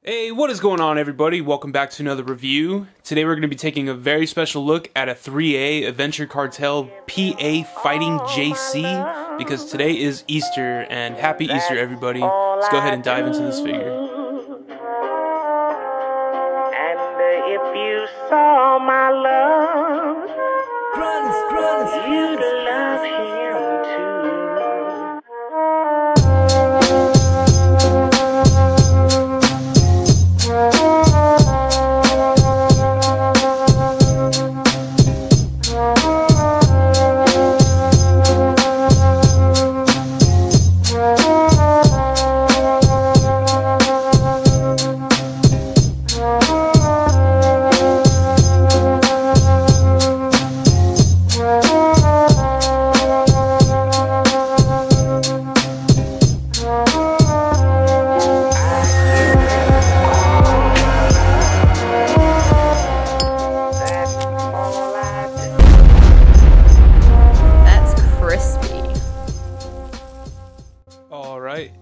Hey, what is going on, everybody? Welcome back to another review. Today we're going to be taking a very special look at a 3A Adventure Cartel P.A. Fighting JC, because today is Easter, and happy Easter, everybody. Let's go ahead and dive into this figure. And if you saw my love, you'd love him too.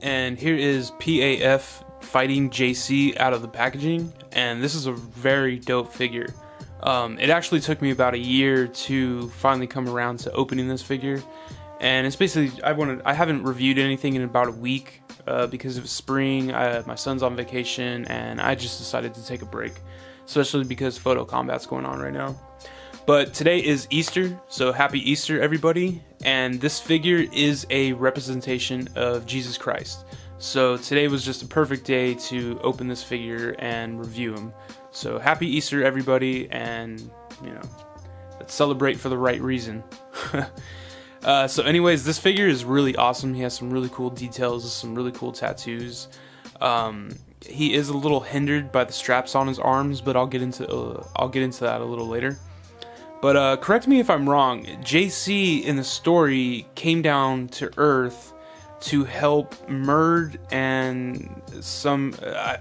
And here is P.A.F. Fighting JC out of the packaging, and this is a very dope figure. It actually took me about a year to finally come around to opening this figure, and it's basically, I haven't reviewed anything in about a week because it was spring, my son's on vacation, and I just decided to take a break, especially because Photo Combat's going on right now. But today is Easter, so happy Easter, everybody. And this figure is a representation of Jesus Christ. So today was just a perfect day to open this figure and review him. So happy Easter, everybody, and, you know, let's celebrate for the right reason. So anyways, this figure is really awesome. He has some really cool details, some really cool tattoos. He is a little hindered by the straps on his arms, but I'll get into that a little later. But correct me if I'm wrong, JC in the story came down to Earth to help Murd and some,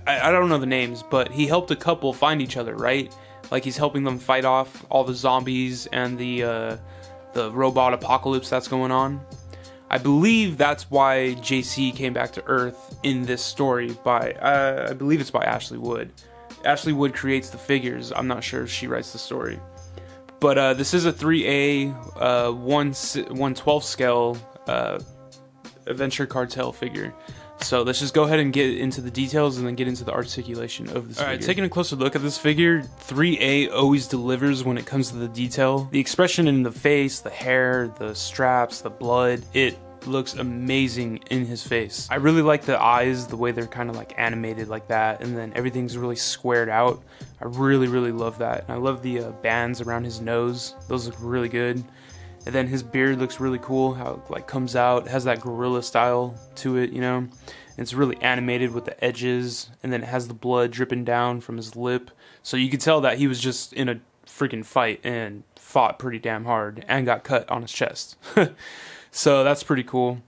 I don't know the names, but he helped a couple find each other, right? Like he's helping them fight off all the zombies and the robot apocalypse that's going on. I believe that's why JC came back to Earth in this story by, I believe it's by Ashley Wood. Ashley Wood creates the figures, I'm not sure if she writes the story. But this is a 3A 1/12 scale Adventure Cartel figure. So let's just go ahead and get into the details and then get into the articulation of this figure. Alright, taking a closer look at this figure, 3A always delivers when it comes to the detail. The expression in the face, the hair, the straps, the blood, it looks amazing in his face. I really like the eyes, the way they're kind of like animated like that, and then everything's really squared out. I really love that. And I love the bands around his nose. Those look really good. And then his beard looks really cool, how it like comes out. It has that gorilla style to it, you know. And it's really animated with the edges, and then it has the blood dripping down from his lip. So you could tell that he was just in a freaking fight and fought pretty damn hard and got cut on his chest. So that's pretty cool.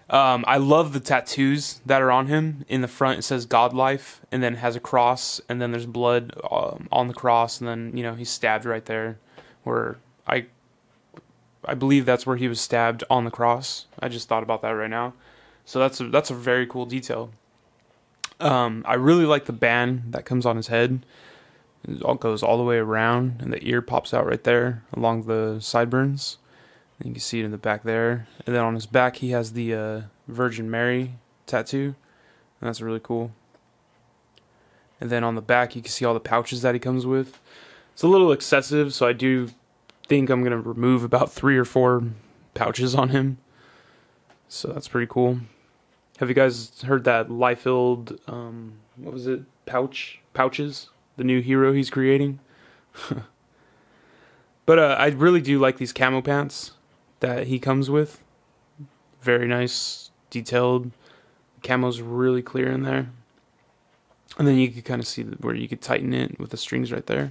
I love the tattoos that are on him. In the front it says God Life, and then it has a cross, and then there's blood on the cross, and then, you know, he's stabbed right there, where I believe that's where he was stabbed, on the cross. I just thought about that right now. So that's a very cool detail. I really like the band that comes on his head. It all goes all the way around, and the ear pops out right there along the sideburns. You can see it in the back there. And then on his back he has the Virgin Mary tattoo. And that's really cool. And then on the back you can see all the pouches that he comes with. It's a little excessive, so I do think I'm going to remove about 3 or 4 pouches on him. So that's pretty cool. Have you guys heard that Liefeld, what was it? Pouches? The new hero he's creating? But I really do like these camo pants that he comes with. Very nice, detailed. The camo's really clear in there. And then you can kind of see where you could tighten it with the strings right there.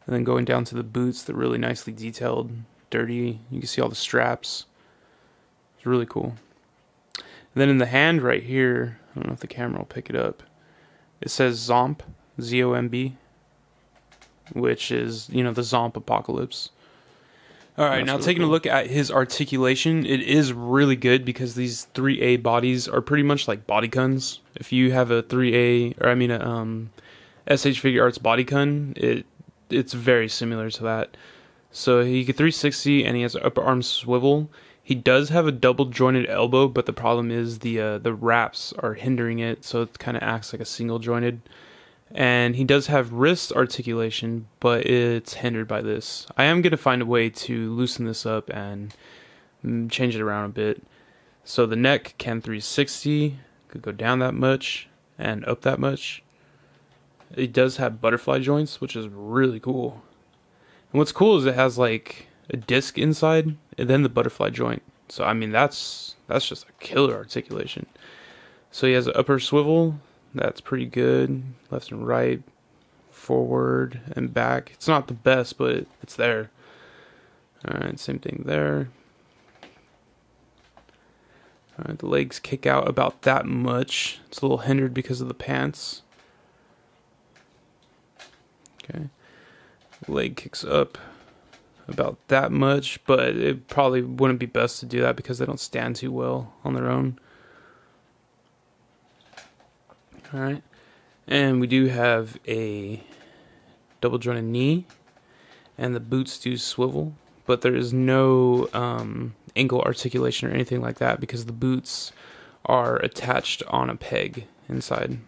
And then going down to the boots, they're really nicely detailed, dirty. You can see all the straps. It's really cool. And then in the hand right here, I don't know if the camera will pick it up. It says Zomb, Z-O-M-B, which is, you know, the Zomb apocalypse. All right, That's now really taking a cool. look at his articulation, it is really good because these 3A bodies are pretty much like bodycons. If you have a 3A, or I mean a SH Figure Arts bodycon, it's very similar to that. So he can 360 and he has an upper arm swivel. He does have a double jointed elbow, but the problem is the wraps are hindering it, so it kind of acts like a single jointed. And he does have wrist articulation, but it's hindered by this. I am going to find a way to loosen this up and change it around a bit. So the neck can 360, could go down that much and up that much. It does have butterfly joints, which is really cool. And what's cool is it has like a disc inside and then the butterfly joint. So I mean that's just a killer articulation. So he has an upper swivel. That's pretty good. Left and right, forward and back. It's not the best, but it's there. Alright, same thing there. Alright, the legs kick out about that much. It's a little hindered because of the pants. Okay. Leg kicks up about that much, but it probably wouldn't be best to do that because they don't stand too well on their own. Alright, and we do have a double jointed knee, and the boots do swivel, but there is no ankle articulation or anything like that because the boots are attached on a peg inside.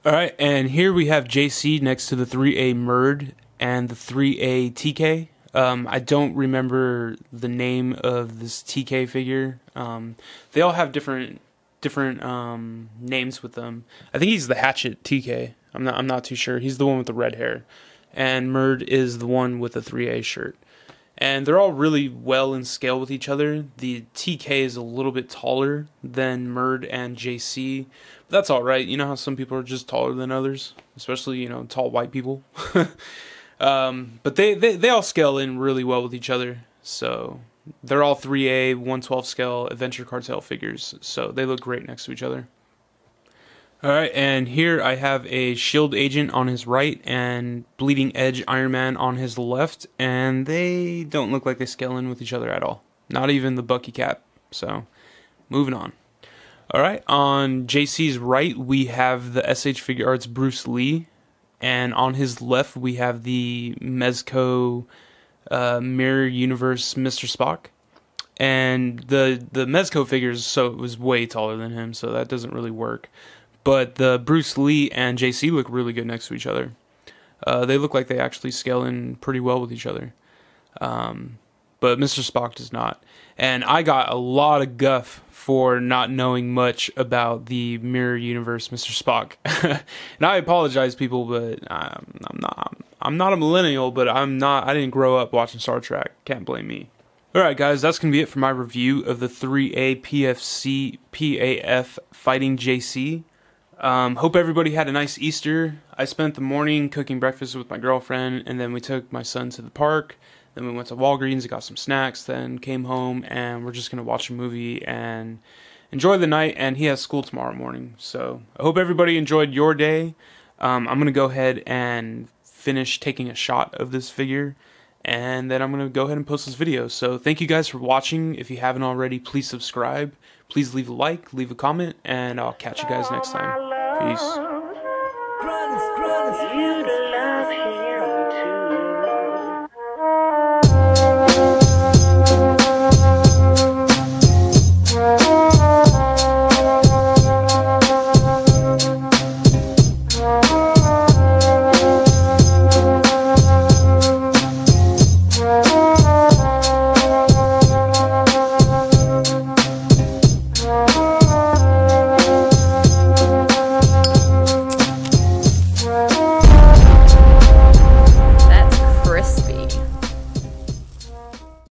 Alright, and here we have JC next to the 3A Murd and the 3A TK. I don't remember the name of this TK figure. They all have different names with them. I think he's the Hatchet TK. I'm not too sure. He's the one with the red hair, and Murd is the one with the 3A shirt. And they're all really well in scale with each other. The TK is a little bit taller than Murd and JC, but that's all right. You know how some people are just taller than others, especially tall white people. But they all scale in really well with each other. So they're all 3A 1/12 scale Adventure Kartel figures, so they look great next to each other. Alright, and here I have a Shield Agent on his right and Bleeding Edge Iron Man on his left, and they don't look like they scale in with each other at all. Not even the Bucky Cap. So, moving on. Alright, on JC's right we have the SH Figure Arts Bruce Lee, and on his left we have the Mezco Mirror Universe Mr. Spock. And the Mezco figures, so it was way taller than him, so that doesn't really work. But the Bruce Lee and JC look really good next to each other. They look like they actually scale in pretty well with each other. But Mr. Spock does not. And I got a lot of guff for not knowing much about the Mirror Universe Mr. Spock. And I apologize, people, but I'm not a millennial, but I didn't grow up watching Star Trek. Can't blame me. Alright guys, that's going to be it for my review of the 3A PFC P.A.F. Fighting JC. Hope everybody had a nice Easter. I spent the morning cooking breakfast with my girlfriend, and then we took my son to the park. Then we went to Walgreens and got some snacks, then came home, and we're just going to watch a movie and enjoy the night, and he has school tomorrow morning. So I hope everybody enjoyed your day. I'm going to go ahead and finish taking a shot of this figure, and then I'm going to go ahead and post this video. So thank you guys for watching. If you haven't already, please subscribe. Please leave a like, leave a comment, and I'll catch you guys next time. Peace.